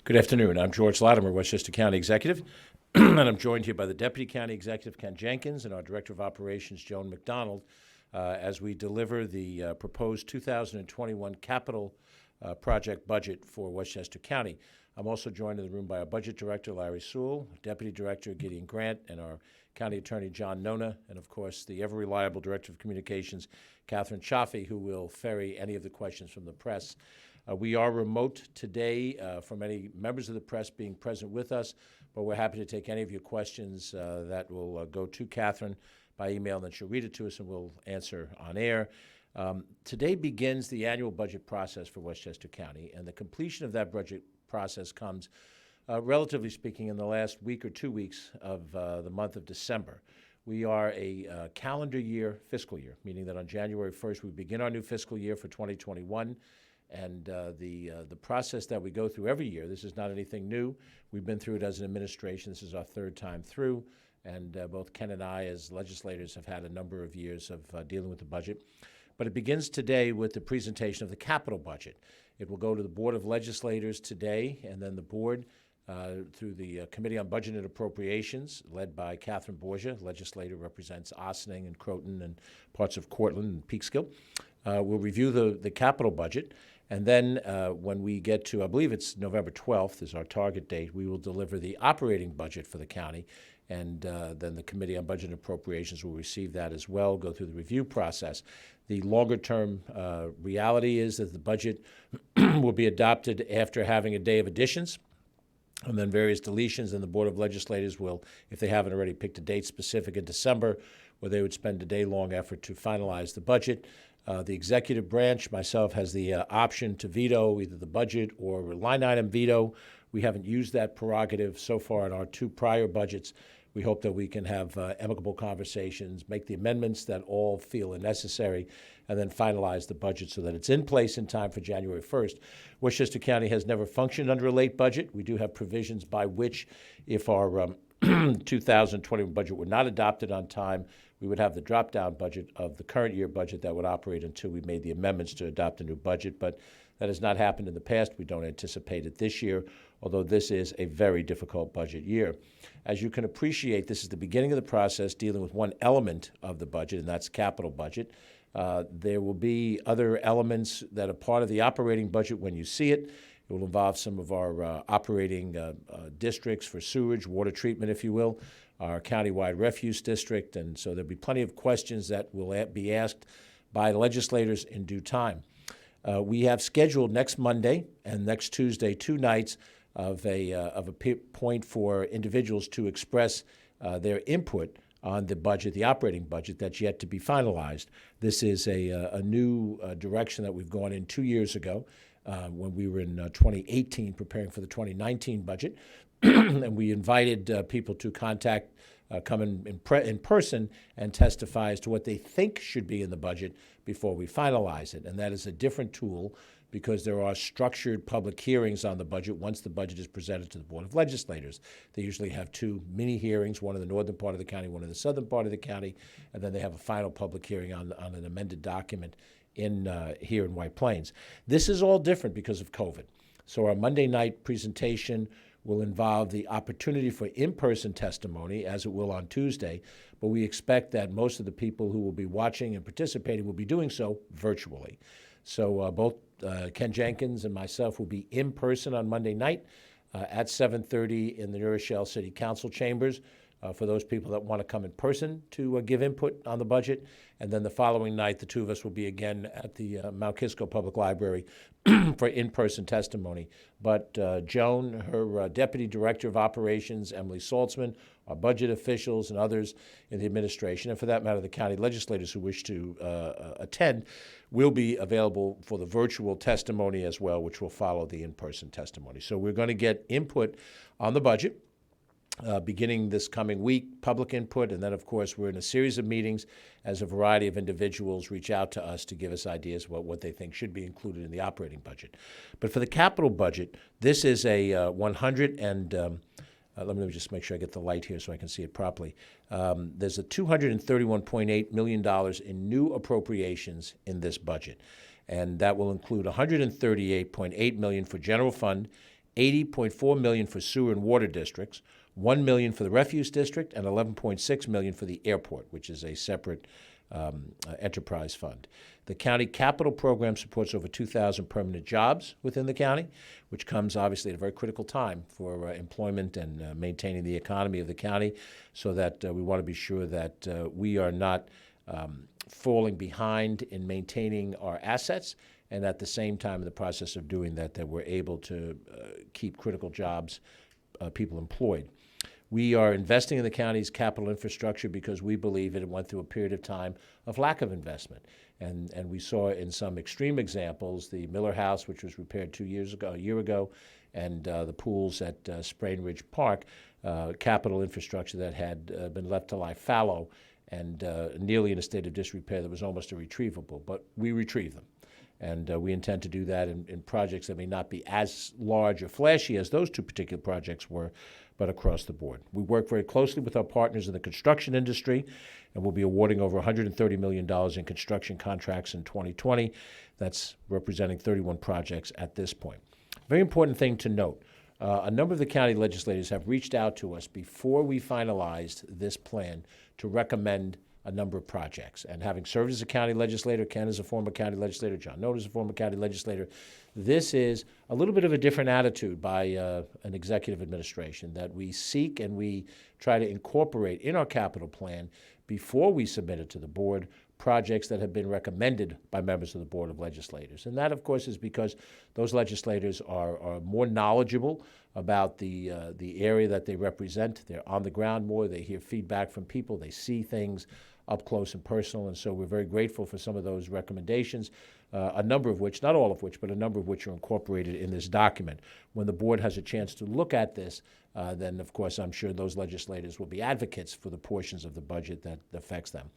Good afternoon. I'm George Latimer, Westchester County Executive, and I'm joined here by the Deputy County Executive, Ken Jenkins, and our Director of Operations, Joan McDonald, as we deliver the proposed 2021 capital project budget for Westchester County. I'm also joined in the room by our Budget Director, Larry Sewell, Deputy Director, Gideon Grant, and our County Attorney, John Nona, and of course, the ever-reliable Director of Communications, Catherine Chaffee, who will ferry any of the questions from the press. We are remote today from any members of the press being present with us, but we're happy to take any of your questions that will go to Catherine by email, and then she'll read it to us and we'll answer on air. Today begins the annual budget process for Westchester County, and the completion of that budget process comes, relatively speaking, in the last week or 2 weeks of the month of December. We are a calendar year, fiscal year, meaning that on January 1st we begin our new fiscal year for 2021. And the process that we go through every year, this is not anything new. We've been through it as an administration. This is our third time through, and both Ken and I as legislators have had a number of years of dealing with the budget. But it begins today with the presentation of the capital budget. It will go to the Board of Legislators today, and then the board, through the Committee on Budget and Appropriations, led by Catherine Borgia, legislator, represents Ossining and Croton and parts of Cortland and Peekskill, will review the capital budget. And then when we get to, I believe it's November 12th is our target date, we will deliver the operating budget for the county. And then the Committee on Budget and Appropriations will receive that as well, go through the review process. The longer-term reality is that the budget will be adopted after having a day of additions and then various deletions, and the Board of Legislators will, if they haven't already picked a date specific in December, where they would spend a day-long effort to finalize the budget. The executive branch, myself, has the option to veto either the budget or line item veto. We haven't used that prerogative so far in our two prior budgets. We hope that we can have amicable conversations, make the amendments that all feel are necessary, and then finalize the budget so that it's in place in time for January 1st. Westchester County has never functioned under a late budget. We do have provisions by which, if our 2021 budget were not adopted on time, we would have the drop-down budget of the current year budget that would operate until we made the amendments to adopt a new budget. But that has not happened in the past. We don't anticipate it this year, although this is a very difficult budget year. As you can appreciate, this is the beginning of the process dealing with one element of the budget, and that's capital budget. There will be other elements that are part of the operating budget when you see it. It will involve some of our operating districts for sewage, water treatment, if you will, our countywide refuse district, and so there'll be plenty of questions that will be asked by legislators in due time. We have scheduled next Monday and next Tuesday 2 nights of a point for individuals to express their input on the budget, the operating budget that's yet to be finalized. This is a new direction that we've gone in 2 years ago when we were in 2018 preparing for the 2019 budget. And we invited people to come in person and testify as to what they think should be in the budget before we finalize it. And that is a different tool because there are structured public hearings on the budget once the budget is presented to the Board of Legislators. They usually have 2 mini hearings, one in the northern part of the county, one in the southern part of the county, and then they have a final public hearing on an amended document here in White Plains. This is all different because of COVID. So our Monday night presentation will involve the opportunity for in-person testimony, as it will on Tuesday, but we expect that most of the people who will be watching and participating will be doing so virtually. So both Ken Jenkins and myself will be in person on Monday night at 7:30 in the New Rochelle City Council chambers for those people that want to come in person to give input on the budget. And then the following night, the 2 of us will be again at the Mount Kisco Public Library for in-person testimony. But Joan, her Deputy Director of Operations, Emily Saltzman, our budget officials, and others in the administration, and for that matter, the county legislators who wish to attend, will be available for the virtual testimony as well, which will follow the in-person testimony. So we're going to get input on the budget. Beginning this coming week, public input, and then, of course, we're in a series of meetings as a variety of individuals reach out to us to give us ideas about what they think should be included in the operating budget. But for the capital budget, this is a 100 and let me just make sure I get the light here so I can see it properly. There's a $231.8 million in new appropriations in this budget, and that will include $138.8 million for general fund, $80.4 million for sewer and water districts, $1 million for the refuse district, and $11.6 million for the airport, which is a separate enterprise fund. The county capital program supports over 2,000 permanent jobs within the county, which comes obviously at a very critical time for employment and maintaining the economy of the county, so that we want to be sure that we are not falling behind in maintaining our assets, and at the same time in the process of doing that, that we're able to keep critical jobs, people employed. We are investing in the county's capital infrastructure because we believe it went through a period of time of lack of investment. And we saw in some extreme examples, the Miller House, which was repaired a year ago, and the pools at Sprain Ridge Park, capital infrastructure that had been left to lie fallow and nearly in a state of disrepair that was almost irretrievable. But we retrieved them. And we intend to do that in projects that may not be as large or flashy as those two particular projects were, but across the board. We work very closely with our partners in the construction industry, and we'll be awarding over $130 million in construction contracts in 2020. That's representing 31 projects at this point. Very important thing to note. A number of the county legislators have reached out to us before we finalized this plan to recommend a number of projects. And having served as a county legislator, Ken is a former county legislator, John is a former county legislator, this is a little bit of a different attitude by an executive administration, that we seek and we try to incorporate in our capital plan before we submit it to the board projects that have been recommended by members of the Board of Legislators. And that, of course, is because those legislators are more knowledgeable about the area that they represent. They're on the ground more. They hear feedback from people. They see things up close and personal. And so we're very grateful for some of those recommendations, a number of which, not all of which, but a number of which are incorporated in this document. When the board has a chance to look at this, then, of course, I'm sure those legislators will be advocates for the portions of the budget that affects them.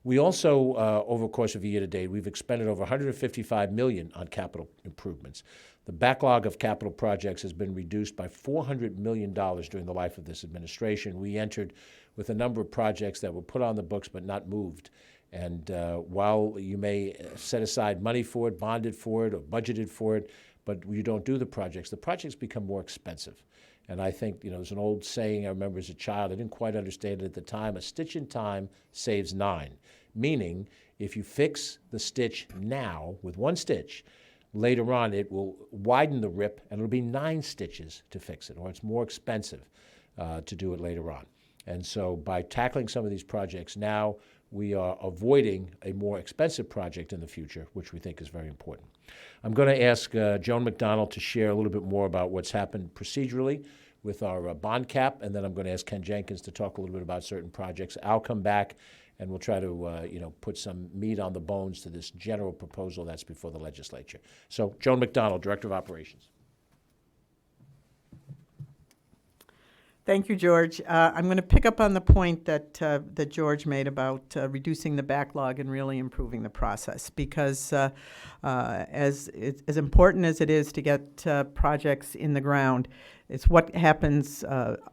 We also, over the course of a year to date, we've expended over $155 million on capital improvements. The backlog of capital projects has been reduced by $400 million during the life of this administration. We entered with a number of projects that were put on the books but not moved. And while you may set aside money for it, bonded for it, or budgeted for it, but you don't do the projects become more expensive. And I think, there's an old saying I remember as a child, I didn't quite understand it at the time, a stitch in time saves 9. Meaning, if you fix the stitch now with one stitch, later on it will widen the rip and it'll be 9 stitches to fix it, or it's more expensive to do it later on. And so by tackling some of these projects now, we are avoiding a more expensive project in the future, which we think is very important. I'm going to ask Joan McDonald to share a little bit more about what's happened procedurally with our bond cap, and then I'm going to ask Ken Jenkins to talk a little bit about certain projects. I'll come back, and we'll try to put some meat on the bones to this general proposal that's before the legislature. So, Joan McDonald, Director of Operations. Thank you, George. I'm going to pick up on the point that George made about reducing the backlog and really improving the process, because as important as it is to get projects in the ground, it's what happens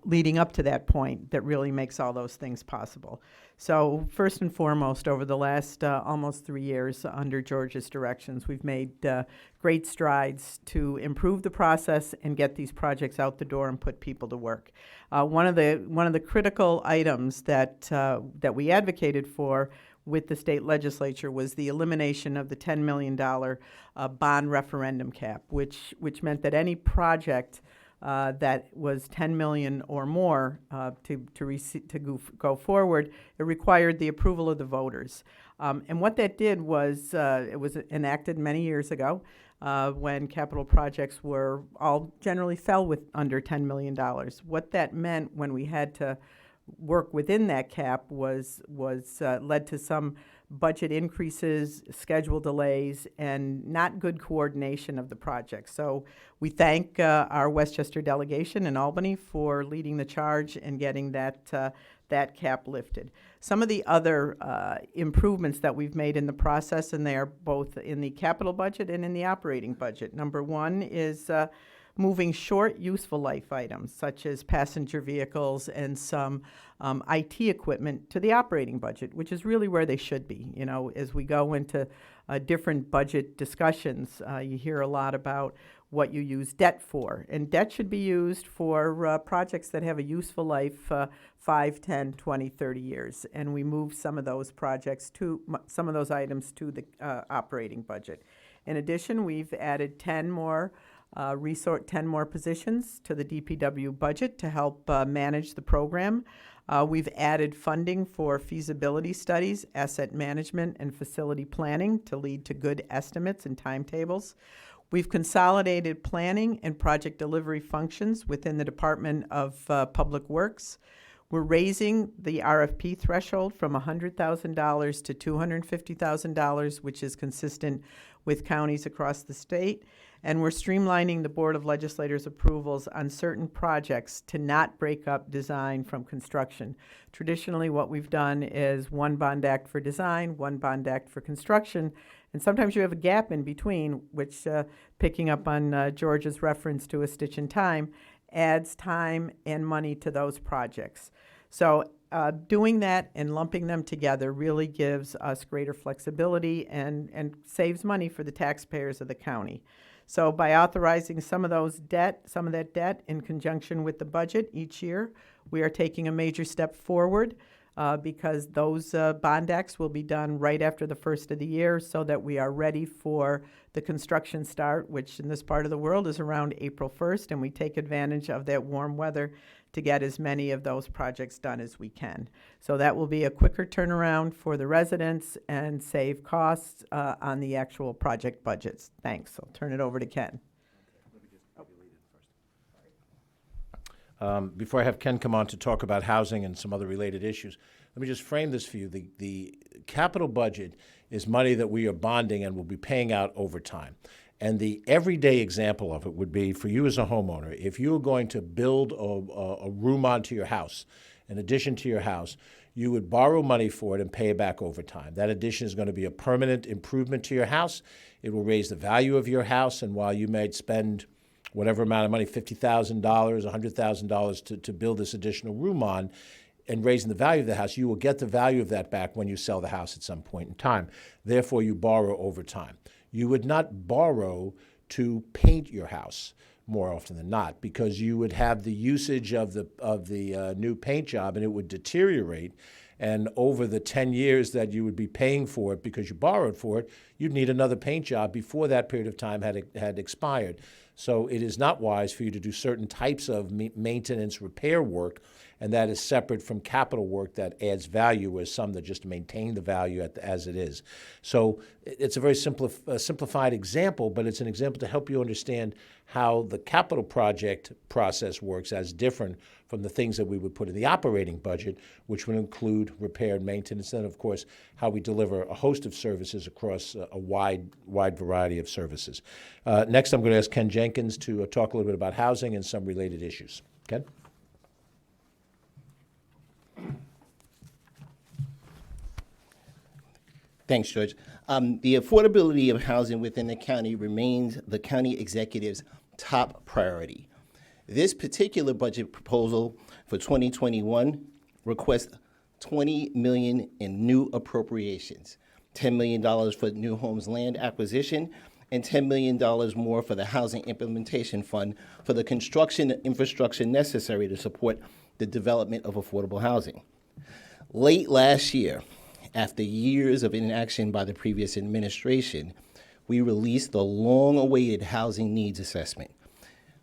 leading up to that point that really makes all those things possible. So first and foremost, over the last almost 3 years under George's directions, we've made great strides to improve the process and get these projects out the door and put people to work. One of the critical items that we advocated for with the state legislature was the elimination of the $10 million bond referendum cap, which meant that any project that was $10 million or more to go forward, it required the approval of the voters. And what that did was, it was enacted many years ago when capital projects were all generally fell with under $10 million. What that meant when we had to work within that cap was led to some budget increases, schedule delays, and not good coordination of the project. So we thank our Westchester delegation in Albany for leading the charge and getting that cap lifted. Some of the other improvements that we've made in the process, and they are both in the capital budget and in the operating budget. Number one is moving short useful life items such as passenger vehicles and some IT equipment to the operating budget, which is really where they should be. You know, as we go into different budget discussions, you hear a lot about what you use debt for. And debt should be used for projects that have a useful life 5, 10, 20, 30 years. And we move some of those projects some of those items to the operating budget. In addition, we've added 10 more 10 more positions to the DPW budget to help manage the program. We've added funding for feasibility studies, asset management, and facility planning to lead to good estimates and timetables. We've consolidated planning and project delivery functions within the Department of Public Works. We're raising the RFP threshold from $100,000 to $250,000, which is consistent with counties across the state. And we're streamlining the Board of Legislators' approvals on certain projects to not break up design from construction. Traditionally, what we've done is one bond act for design, one bond act for construction, and sometimes you have a gap in between, which, picking up on George's reference to a stitch in time, adds time and money to those projects. So doing that and lumping them together really gives us greater flexibility and saves money for the taxpayers of the county. So by authorizing some of that debt in conjunction with the budget each year, we are taking a major step forward because those bond acts will be done right after the first of the year so that we are ready for the construction start, which in this part of the world is around April 1st, and we take advantage of that warm weather to get as many of those projects done as we can. So that will be a quicker turnaround for the residents and save costs on the actual project budgets. Thanks. I'll turn it over to Ken. Before I have Ken come on to talk about housing and some other related issues, let me just frame this for you. The capital budget is money that we are bonding and will be paying out over time. And the everyday example of it would be for you as a homeowner, if you were going to build a room onto your house, an addition to your house, you would borrow money for it and pay it back over time. That addition is going to be a permanent improvement to your house. It will raise the value of your house, and while you might spend whatever amount of money, $50,000, $100,000 to build this additional room on, and raising the value of the house, you will get the value of that back when you sell the house at some point in time. Therefore, you borrow over time. You would not borrow to paint your house more often than not because you would have the usage of the new paint job and it would deteriorate. And over the 10 years that you would be paying for it because you borrowed for it, you'd need another paint job before that period of time had expired. So it is not wise for you to do certain types of maintenance repair work, and that is separate from capital work that adds value, as some that just maintain the value as it is. So it's a very simplified example, but it's an example to help you understand how the capital project process works as different from the things that we would put in the operating budget, which would include repair and maintenance, and of course, how we deliver a host of services across a wide variety of services. Next, I'm going to ask Ken Jenkins to talk a little bit about housing and some related issues. Ken? Thanks, George. The affordability of housing within the county remains the county executive's top priority. This particular budget proposal for 2021 requests $20 million in new appropriations, $10 million for new homes land acquisition, and $10 million more for the Housing Implementation Fund for the construction infrastructure necessary to support the development of affordable housing. Late last year, after years of inaction by the previous administration, we released the long-awaited Housing Needs Assessment,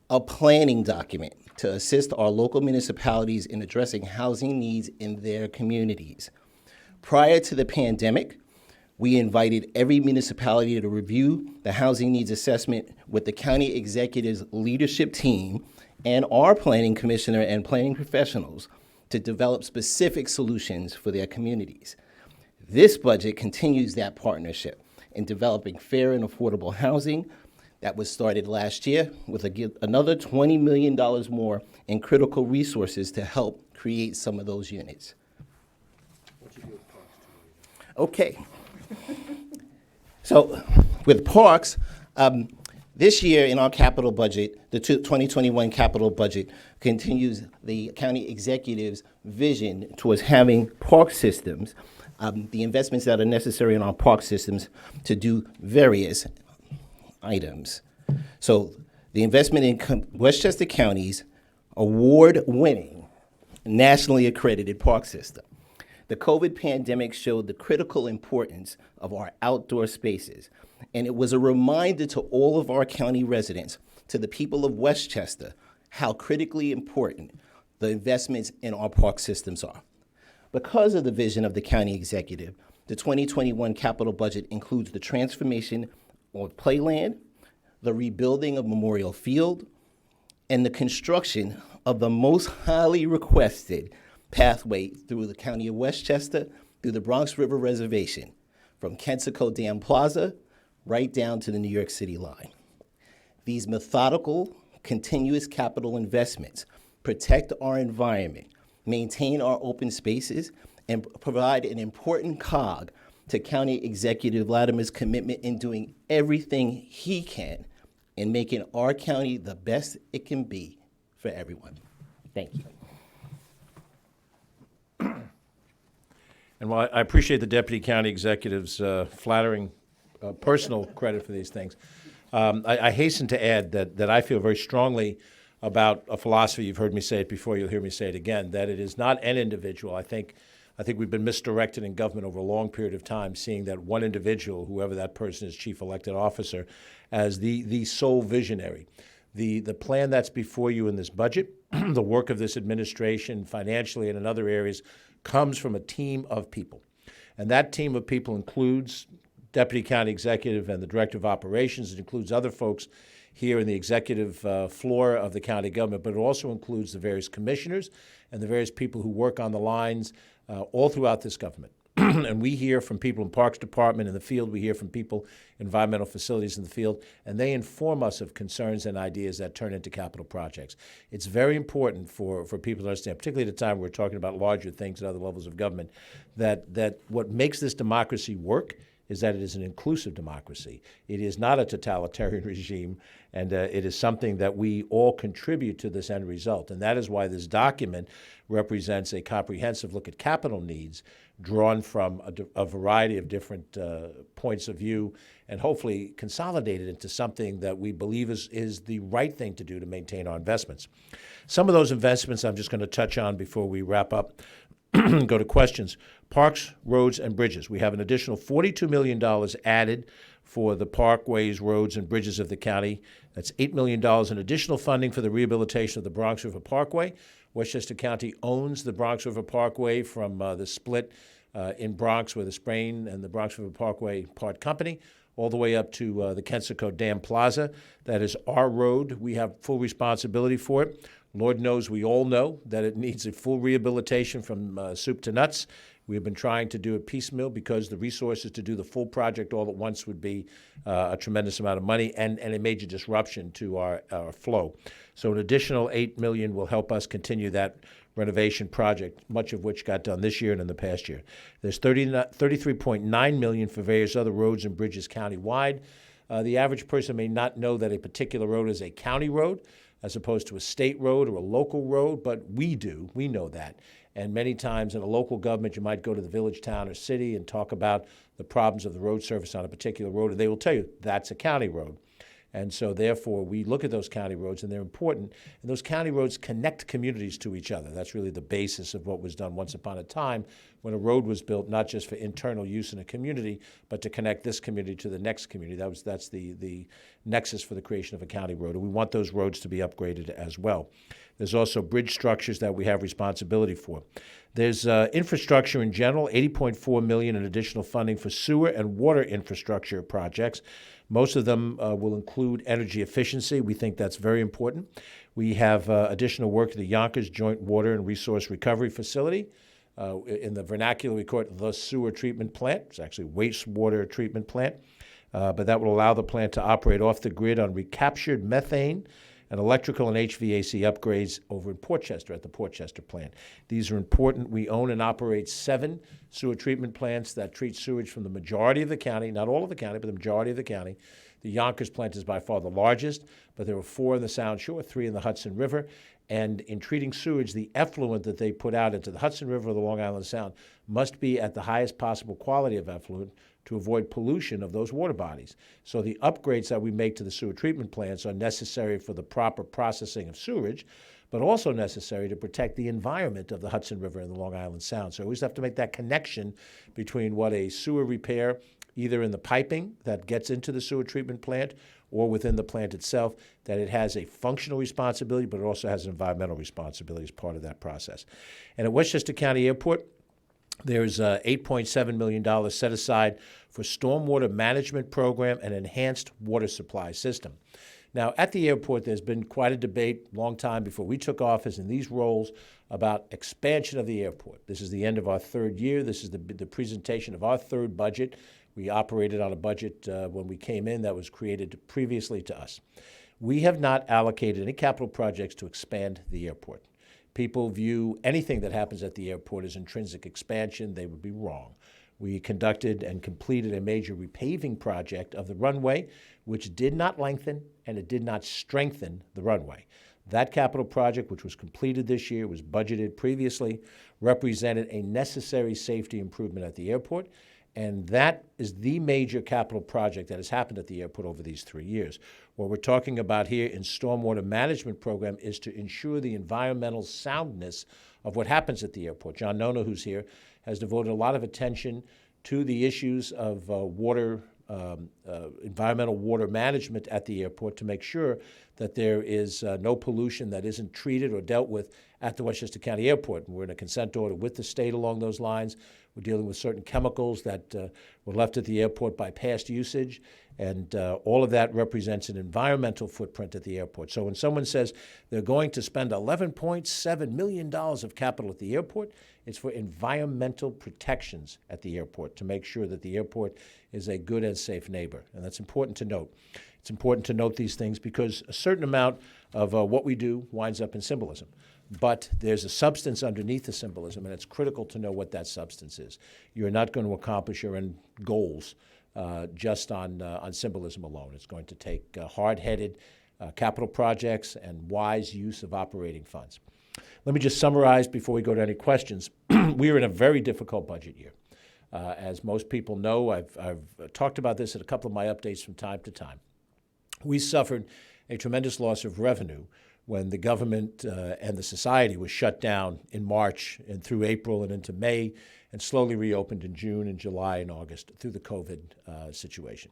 a planning document to assist our local municipalities in addressing housing needs in their communities. Prior to the pandemic, we invited every municipality to review the Housing Needs Assessment with the county executive's leadership team and our planning commissioner and planning professionals to develop specific solutions for their communities. This budget continues that partnership in developing fair and affordable housing that was started last year with another $20 million more in critical resources to help create some of those units. Okay. So with parks, This year in our capital budget, the 2021 capital budget continues the county executive's vision towards having park systems, the investments that are necessary in our park systems to do various items. So the investment in Westchester County's award-winning, nationally accredited park system. The COVID pandemic showed the critical importance of our outdoor spaces, and it was a reminder to all of our county residents, to the people of Westchester, how critically important the investments in our park systems are. Because of the vision of the county executive, the 2021 capital budget includes the transformation of playland, the rebuilding of Memorial Field, and the construction of the most highly requested pathway through the county of Westchester, through the Bronx River Reservation, from Kensico Dam Plaza right down to the New York City line. These methodical, continuous capital investments protect our environment, maintain our open spaces, and provide an important cog to County Executive Latimer's commitment in doing everything he can in making our county the best it can be for everyone. Thank you. And while I appreciate the Deputy County Executive's flattering personal credit for these things, I hasten to add that I feel very strongly about a philosophy. You've heard me say it before, you'll hear me say it again, that it is not an individual. I think we've been misdirected in government over a long period of time, seeing that one individual, whoever that person is, chief elected officer, as the sole visionary. The plan that's before you in this budget, the work of this administration financially and in other areas, comes from a team of people. And that team of people includes Deputy County Executive and the Director of Operations. It includes other folks here in the executive floor of the county government, but it also includes the various commissioners and the various people who work on the lines all throughout this government. And we hear from people in Parks Department in the field, we hear from people in environmental facilities in the field, and they inform us of concerns and ideas that turn into capital projects. It's very important for people to understand, particularly at a time we're talking about larger things at other levels of government, that what makes this democracy work is that it is an inclusive democracy. It is not a totalitarian regime, and it is something that we all contribute to this end result. And that is why this document represents a comprehensive look at capital needs drawn from a variety of different points of view and hopefully consolidated into something that we believe is the right thing to do to maintain our investments. Some of those investments I'm just going to touch on before we wrap up. Go to questions. Parks, roads, and bridges. We have an additional $42 million added for the parkways, roads, and bridges of the county. That's $8 million in additional funding for the rehabilitation of the Bronx River Parkway. Westchester County owns the Bronx River Parkway from the split in Bronx where the Sprain and the Bronx River Parkway part company, all the way up to the Kensico Dam Plaza. That is our road. We have full responsibility for it. Lord knows we all know that it needs a full rehabilitation from soup to nuts. We have been trying to do it piecemeal because the resources to do the full project all at once would be a tremendous amount of money and a major disruption to our flow. So an additional $8 million will help us continue that renovation project, much of which got done this year and in the past year. There's $33.9 million for various other roads and bridges countywide. The average person may not know that a particular road is a county road as opposed to a state road or a local road, but we do. We know that. And many times in a local government, you might go to the village, town, or city and talk about the problems of the road surface on a particular road, and they will tell you that's a county road. And so, therefore, we look at those county roads, and they're important. And those county roads connect communities to each other. That's really the basis of what was done once upon a time when a road was built, not just for internal use in a community, but to connect this community to the next community. That's the nexus for the creation of a county road. And we want those roads to be upgraded as well. There's also bridge structures that we have responsibility for. There's infrastructure in general, $80.4 million in additional funding for sewer and water infrastructure projects. Most of them will include energy efficiency. We think that's very important. We have additional work at the Yonkers Joint Water and Resource Recovery Facility. In the vernacular, we call it the sewer treatment plant. It's actually wastewater treatment plant. But that will allow the plant to operate off the grid on recaptured methane and electrical and HVAC upgrades over in Portchester at the Portchester plant. These are important. We own and operate 7 sewer treatment plants that treat sewage from the majority of the county, not all of the county, but the majority of the county. The Yonkers plant is by far the largest, but there are 4 in the Sound Shore, 3 in the Hudson River. And in treating sewage, the effluent that they put out into the Hudson River or the Long Island Sound must be at the highest possible quality of effluent to avoid pollution of those water bodies. So the upgrades that we make to the sewer treatment plants are necessary for the proper processing of sewage, but also necessary to protect the environment of the Hudson River and the Long Island Sound. So we always have to make that connection between what a sewer repair, either in the piping that gets into the sewer treatment plant or within the plant itself, that it has a functional responsibility, but it also has an environmental responsibility as part of that process. And at Westchester County Airport, there's $8.7 million set aside for stormwater management program and enhanced water supply system. Now, at the airport, there's been quite a debate, long time before we took office in these roles, about expansion of the airport. This is the end of our 3rd year. This is the presentation of our 3rd budget. We operated on a budget when we came in that was created previously to us. We have not allocated any capital projects to expand the airport. People view anything that happens at the airport as intrinsic expansion. They would be wrong. We conducted and completed a major repaving project of the runway, which did not lengthen and it did not strengthen the runway. That capital project, which was completed this year, was budgeted previously, represented a necessary safety improvement at the airport. And that is the major capital project that has happened at the airport over these 3 years. What we're talking about here in stormwater management program is to ensure the environmental soundness of what happens at the airport. John Nono, who's here, has devoted a lot of attention to the issues of environmental water management at the airport to make sure that there is no pollution that isn't treated or dealt with at the Westchester County Airport. And we're in a consent order with the state along those lines. We're dealing with certain chemicals that were left at the airport by past usage, and all of that represents an environmental footprint at the airport. So when someone says they're going to spend $11.7 million of capital at the airport, it's for environmental protections at the airport to make sure that the airport is a good and safe neighbor. And that's important to note. It's important to note these things because a certain amount of what we do winds up in symbolism. But there's a substance underneath the symbolism, and it's critical to know what that substance is. You're not going to accomplish your end goals just on symbolism alone. It's going to take hard-headed capital projects and wise use of operating funds. Let me just summarize before we go to any questions. We are in a very difficult budget year. As most people know, I've talked about this at a couple of my updates from time to time. We suffered a tremendous loss of revenue when the government and the society was shut down in March and through April and into May and slowly reopened in June and July and August through the COVID situation.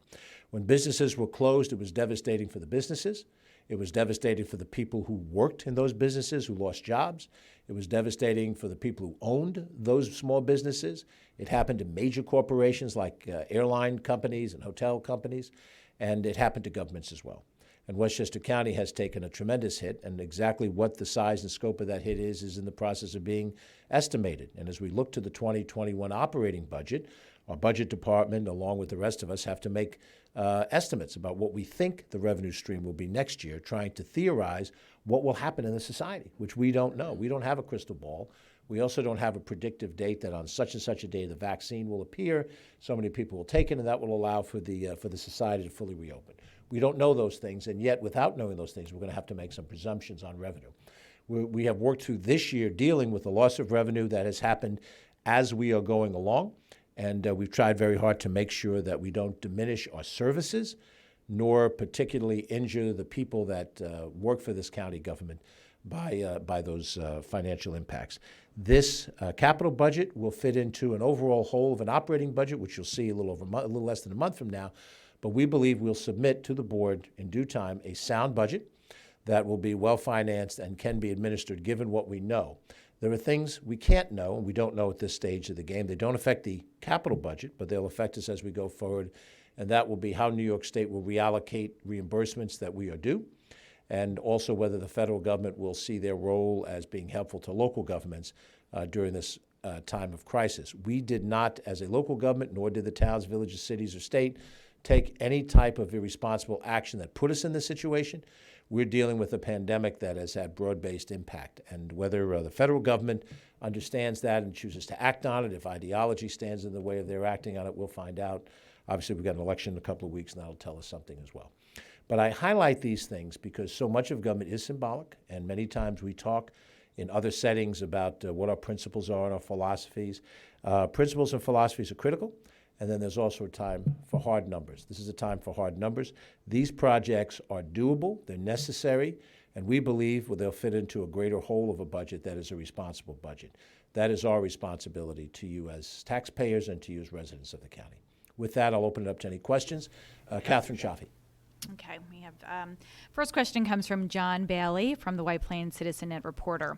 When businesses were closed, it was devastating for the businesses. It was devastating for the people who worked in those businesses, who lost jobs. It was devastating for the people who owned those small businesses. It happened to major corporations like airline companies and hotel companies, and it happened to governments as well. And Westchester County has taken a tremendous hit, and exactly what the size and scope of that hit is in the process of being estimated. And as we look to the 2021 operating budget, our budget department, along with the rest of us, have to make estimates about what we think the revenue stream will be next year, trying to theorize what will happen in the society, which we don't know. We don't have a crystal ball. We also don't have a predictive date that on such and such a day the vaccine will appear, so many people will take it, and that will allow for the society to fully reopen. We don't know those things, and yet without knowing those things, we're going to have to make some presumptions on revenue. We have worked through this year dealing with the loss of revenue that has happened as we are going along, and we've tried very hard to make sure that we don't diminish our services, nor particularly injure the people that work for this county government by those financial impacts. This capital budget will fit into an overall whole of an operating budget, which you'll see a little less than a month from now. But we believe we'll submit to the board in due time a sound budget that will be well-financed and can be administered given what we know. There are things we can't know and we don't know at this stage of the game. They don't affect the capital budget, but they'll affect us as we go forward. And that will be how New York State will reallocate reimbursements that we are due, and also whether the federal government will see their role as being helpful to local governments during this time of crisis. We did not, as a local government, nor did the towns, villages, cities, or state, take any type of irresponsible action that put us in this situation. We're dealing with a pandemic that has had broad-based impact. And whether the federal government understands that and chooses to act on it, if ideology stands in the way of their acting on it, we'll find out. Obviously, we've got an election in a couple of weeks, and that'll tell us something as well. But I highlight these things because so much of government is symbolic, and many times we talk in other settings about what our principles are and our philosophies. Principles and philosophies are critical, and then there's also a time for hard numbers. This is a time for hard numbers. These projects are doable, they're necessary, and we believe they'll fit into a greater whole of a budget that is a responsible budget. That is our responsibility to you as taxpayers and to you as residents of the county. With that, I'll open it up to any questions. Catherine Chaffee. Okay, we have first question comes from John Bailey from the White Plains Citizen and Reporter.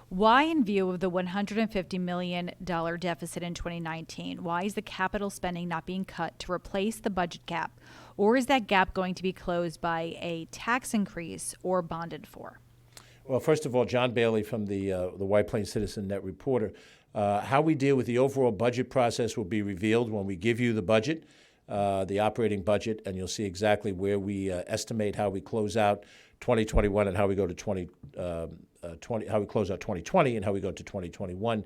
Why, in view of the $150 million deficit in 2019, why is the capital spending not being cut to replace the budget gap? Or is that gap going to be closed by a tax increase or bonded for? Well, first of all, John Bailey from the White Plains Citizen Net Reporter. How we deal with the overall budget process will be revealed when we give you the budget, the operating budget, and you'll see exactly where we estimate how we close out 2021 and how we go to how we close out 2020 and how we go to 2021.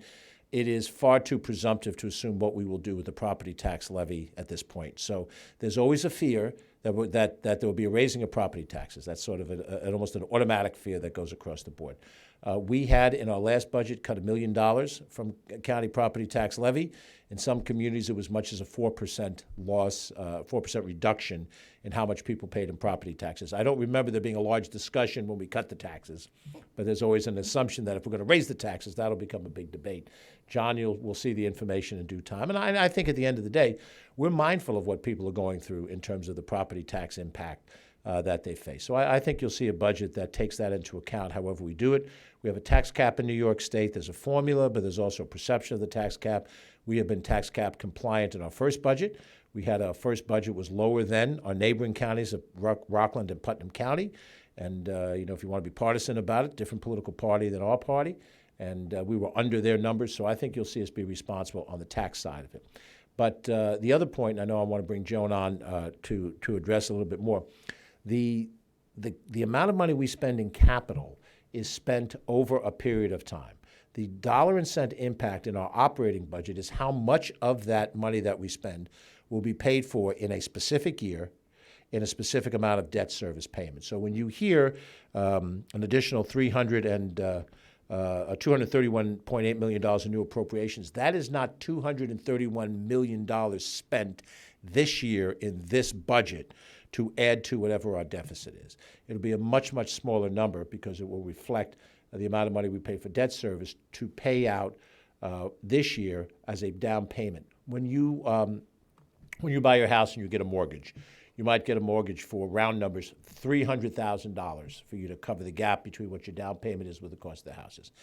It is far too presumptive to assume what we will do with the property tax levy at this point. So there's always a fear that there will be a raising of property taxes. That's sort of almost an automatic fear that goes across the board. We had in our last budget cut $1 million from county property tax levy. In some communities, it was much as a 4% loss, 4% reduction in how much people paid in property taxes. I don't remember there being a large discussion when we cut the taxes, but there's always an assumption that if we're going to raise the taxes, that'll become a big debate. John, we'll see the information in due time. And I think at the end of the day, we're mindful of what people are going through in terms of the property tax impact that they face. So I think you'll see a budget that takes that into account however we do it. We have a tax cap in New York State. There's a formula, but there's also a perception of the tax cap. We have been tax cap compliant in our first budget. We had our first budget was lower than our neighboring counties of Rockland and Putnam County. And, if you want to be partisan about it, different political party than our party. And we were under their numbers. So I think you'll see us be responsible on the tax side of it. But the other point, and I know I want to bring Joan on to address a little bit more, the amount of money we spend in capital is spent over a period of time. The dollar and cent impact in our operating budget is how much of that money that we spend will be paid for in a specific year in a specific amount of debt service payment. So when you hear an additional $231.8 million in new appropriations, that is not $231 million spent this year in this budget to add to whatever our deficit is. It'll be a much, much smaller number because it will reflect the amount of money we pay for debt service to pay out this year as a down payment. When you buy your house and you get a mortgage, you might get a mortgage for, round numbers, $300,000 for you to cover the gap between what your down payment is with the cost of the houses.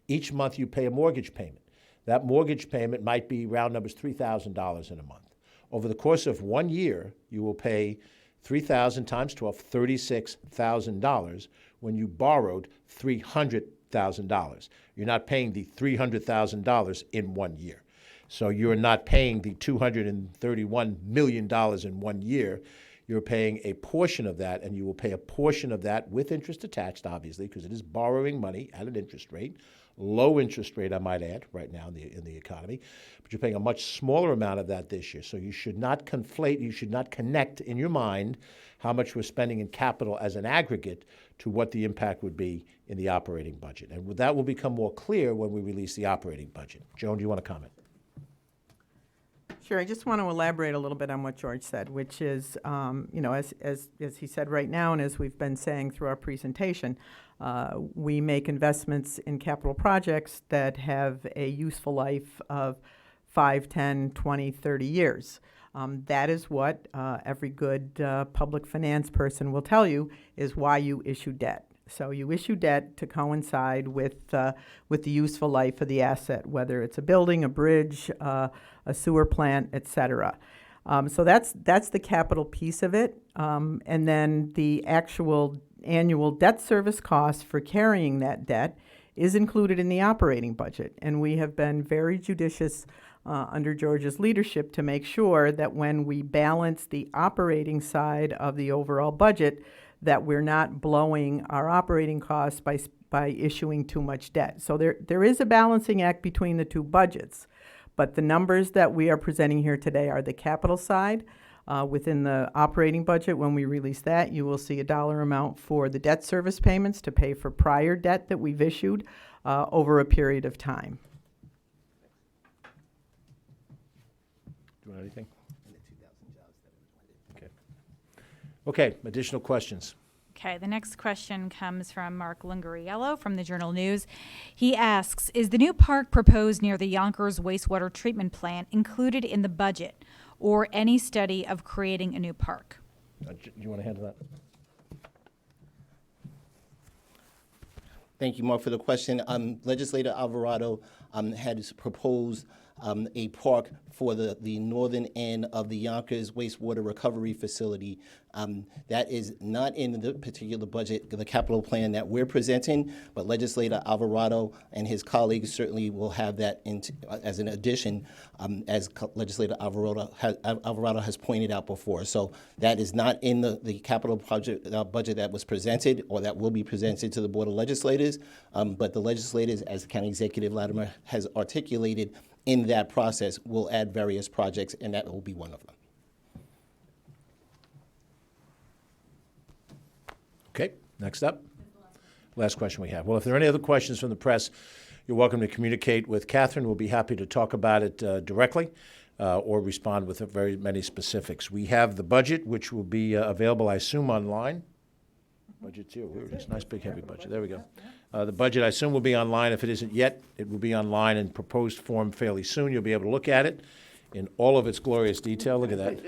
Each month you pay a mortgage payment. That mortgage payment might be, round numbers, $3,000 in a month. Over the course of 1 year, you will pay 3,000 times 12, $36,000 when you borrowed $300,000. You're not paying the $300,000 in 1 year. So you're not paying the $231 million in 1 year. You're paying a portion of that, and you will pay a portion of that with interest attached, obviously, because it is borrowing money at an interest rate, low interest rate, I might add, right now in the economy. But you're paying a much smaller amount of that this year. So you should not conflate, you should not connect in your mind how much we're spending in capital as an aggregate to what the impact would be in the operating budget. And that will become more clear when we release the operating budget. Joan, do you want to comment? Sure. I just want to elaborate a little bit on what George said, which is, as he said right now, and as we've been saying through our presentation, we make investments in capital projects that have a useful life of 5, 10, 20, 30 years. That is what every good public finance person will tell you is why you issue debt. So you issue debt to coincide with the useful life of the asset, whether it's a building, a bridge, a sewer plant, et cetera. So that's the capital piece of it. And then the actual annual debt service cost for carrying that debt is included in the operating budget. And we have been very judicious under George's leadership to make sure that when we balance the operating side of the overall budget, that we're not blowing our operating costs by issuing too much debt. So there is a balancing act between the two budgets. But the numbers that we are presenting here today are the capital side. Within the operating budget, when we release that, you will see a dollar amount for the debt service payments to pay for prior debt that we've issued over a period of time. Do you want anything? Okay. Okay, additional questions? Okay, the next question comes from Mark Lungariello from the Journal News. He asks, is the new park proposed near the Yonkers wastewater treatment plant included in the budget or any study of creating a new park? You want to handle that? Thank you, Mark, for the question. Legislator Alvarado had proposed a park for the northern end of the Yonkers wastewater recovery facility. That is not in the particular budget, the capital plan that we're presenting, but Legislator Alvarado and his colleagues certainly will have that as an addition, as Legislator Alvarado has pointed out before. So that is not in the capital project budget that was presented or that will be presented to the Board of Legislators, but the legislators, as County Executive Latimer has articulated, in that process, we'll add various projects, and that will be one of them. Okay, next up. Last question we have. Well, if there are any other questions from the press, you're welcome to communicate with Catherine. We'll be happy to talk about it directly or respond with very many specifics. We have the budget, which will be available, I assume, online. Budget's here. Here it is. Nice big heavy budget. There we go. The budget, I assume, will be online. If it isn't yet, it will be online in proposed form fairly soon. You'll be able to look at it in all of its glorious detail. Look at that.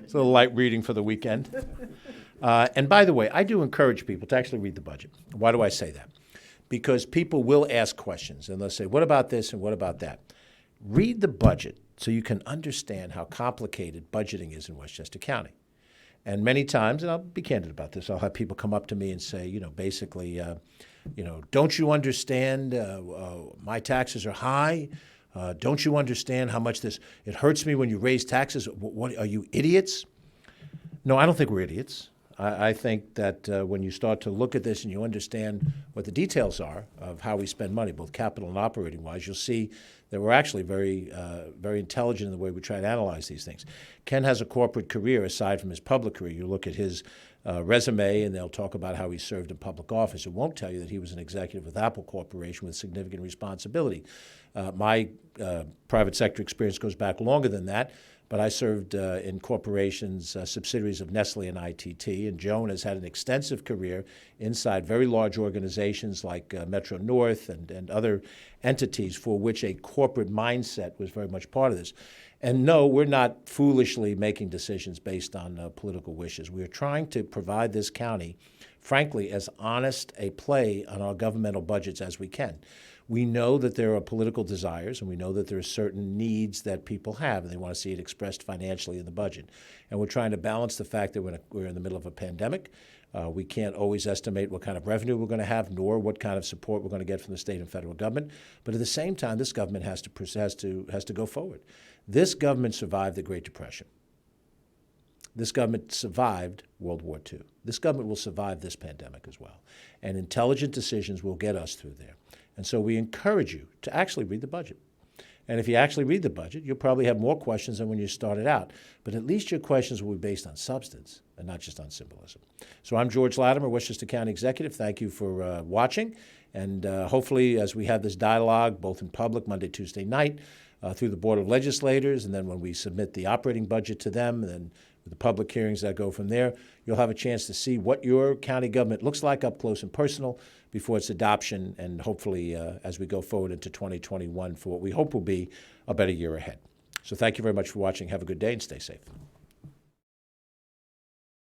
It's a little light reading for the weekend. And by the way, I do encourage people to actually read the budget. Why do I say that? Because people will ask questions, and they'll say, what about this and what about that? Read the budget so you can understand how complicated budgeting is in Westchester County. And many times, and I'll be candid about this, I'll have people come up to me and say, basically, don't you understand my taxes are high? Don't you understand how much it hurts me when you raise taxes? What are you idiots? No, I don't think we're idiots. I think that when you start to look at this and you understand what the details are of how we spend money, both capital and operating-wise, you'll see that we're actually very intelligent in the way we try to analyze these things. Ken has a corporate career aside from his public career. You look at his resume, and they'll talk about how he served in public office. It won't tell you that he was an executive with Apple Corporation with significant responsibility. My private sector experience goes back longer than that, but I served in corporations, subsidiaries of Nestle and ITT, and Joan has had an extensive career inside very large organizations like Metro North and other entities for which a corporate mindset was very much part of this. And no, we're not foolishly making decisions based on political wishes. We are trying to provide this county, frankly, as honest a play on our governmental budgets as we can. We know that there are political desires, and we know that there are certain needs that people have, and they want to see it expressed financially in the budget. And we're trying to balance the fact that we're in the middle of a pandemic. We can't always estimate what kind of revenue we're going to have, nor what kind of support we're going to get from the state and federal government. But at the same time, this government has to go forward. This government survived the Great Depression. This government survived World War II. This government will survive this pandemic as well. And intelligent decisions will get us through there. And so we encourage you to actually read the budget. And if you actually read the budget, you'll probably have more questions than when you started out. But at least your questions will be based on substance and not just on symbolism. So I'm George Latimer, Westchester County Executive. Thank you for watching. And hopefully, as we have this dialogue, both in public, Monday, Tuesday night, through the Board of Legislators, and then when we submit the operating budget to them, and then with the public hearings that go from there, you'll have a chance to see what your county government looks like up close and personal before its adoption, and hopefully as we go forward into 2021 for what we hope will be a better year ahead. So thank you very much for watching. Have a good day and stay safe.